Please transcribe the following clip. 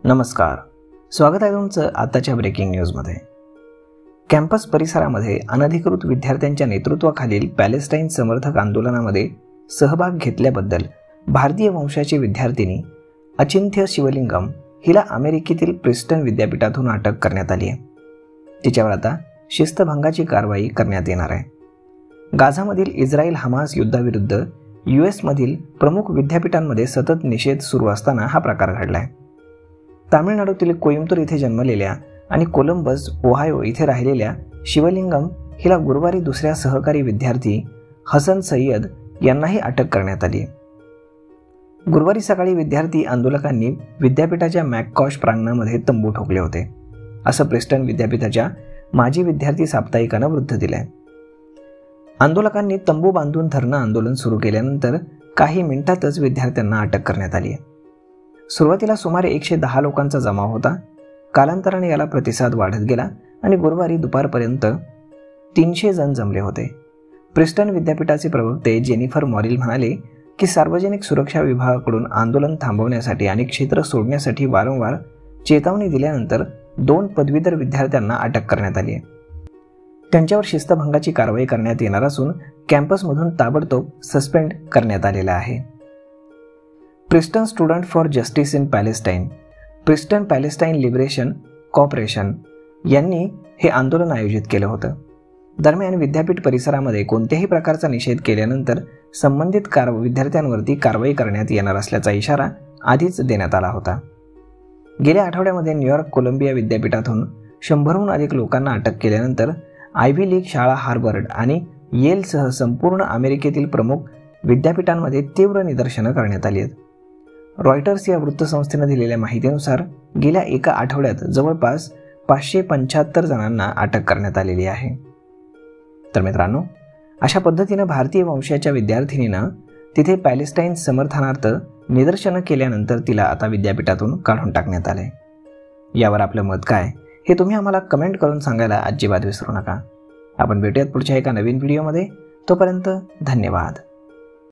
नमस्कार, स्वागत आहे तुमचं आताच्या ब्रेकिंग न्यूजमध्ये। कॅम्पस परिसरामध्ये अनधिकृत विद्यार्थ्यांच्या नेतृत्वाखालील पॅलेस्टाईन समर्थक आंदोलनामध्ये सहभाग घेतल्याबद्दल भारतीय वंशाची विद्यार्थिनी अचिंथ्य शिवलिंगम हिला अमेरिकेतील प्रिस्टन विद्यापीठातून अटक करण्यात आली आहे। तिच्यावर आता शिस्तभंगाची कारवाई करण्यात येणार आहे। गाझामधील इस्रायल हमास युद्धाविरुद्ध US-मधील प्रमुख विद्यापीठांमध्ये सतत निषेध सुरू असताना हा प्रकार घडला आहे। तामिळनाडूतील कोइंबतूर येथे जन्मलेल्या आणि कोलंबस ओहायो येथे राहिलेल्या शिवलिंगम हिला गुरुवारी दुसऱ्या सहकारी विद्यार्थी हसन सय्यद यांनाही अटक करण्यात आली। गुरुवारी सकाळी विद्यार्थी आंदोलकांनी विद्यापीठाच्या मॅककॉश प्रांगणामध्ये तंबू ठोकले होते, असं प्रिस्टन विद्यापीठाच्या माजी विद्यार्थी साप्ताहिकानं वृत्त दिलंय। आंदोलकांनी तंबू बांधून धरणं आंदोलन सुरू केल्यानंतर काही मिनिटातच विद्यार्थ्यांना अटक करण्यात आली आहे। सुरुवातीला सुमारे 110 लोकांचा जमाव होता। कालांतराने याला प्रतिसाद वाढत गेला आणि गुरुवारी दुपारपर्यंत 300 जण जमले होते। प्रिस्टन विद्यापीठाचे प्रवक्ते जेनिफर मॉरिल म्हणाले की सार्वजनिक सुरक्षा विभागाकडून आंदोलन थांबवण्यासाठी आणि क्षेत्र सोडण्यासाठी वारंवार चेतावणी दिल्यानंतर 2 पदवीधर विद्यार्थ्यांना अटक करण्यात आली आहे। त्यांच्यावर शिस्तभंगाची कारवाई करण्यात येणार असून कॅम्पसमधून ताबडतोब सस्पेंड करण्यात आलेला आहे। Princeton student for justice in Palestine, Princeton Palestine liberation corporation यांनी हे आंदोलन आयोजित केलं होतं। दरम्यान विद्यापीठ परिसरामध्ये कोणत्याही प्रकारचा निषेध केल्यानंतर संबंधित विद्यार्थ्यांवरती कारवाई करण्यात येणार असल्याचा इशारा आधीच देण्यात आला होता। गेल्या आठवड्यामध्ये न्यूयॉर्क कोलंबिया विद्यापीठातून 100हून अधिक लोकांना अटक केल्यानंतर आयव्ही लीग शाळा हार्वर्ड आणि येलसह संपूर्ण अमेरिकेतील प्रमुख विद्यापीठांमध्ये तीव्र निदर्शनं करण्यात आली आहेत। रॉयटर्स या वृत्तसंस्थेनं दिलेल्या माहितीनुसार गेल्या एका आठवड्यात जवळपास 575 जणांना अटक करण्यात आलेली आहे। तर मित्रांनो, अशा पद्धतीनं भारतीय वंशाच्या विद्यार्थिनीनं तिथे पॅलेस्टाईन समर्थनार्थ निदर्शनं केल्यानंतर तिला आता विद्यापीठातून काढून टाकण्यात आले। यावर आपलं मत काय हे तुम्ही आम्हाला कमेंट करून सांगायला अजिबात विसरू नका। आपण भेटूयात पुढच्या एका नवीन व्हिडिओमध्ये। तोपर्यंत धन्यवाद।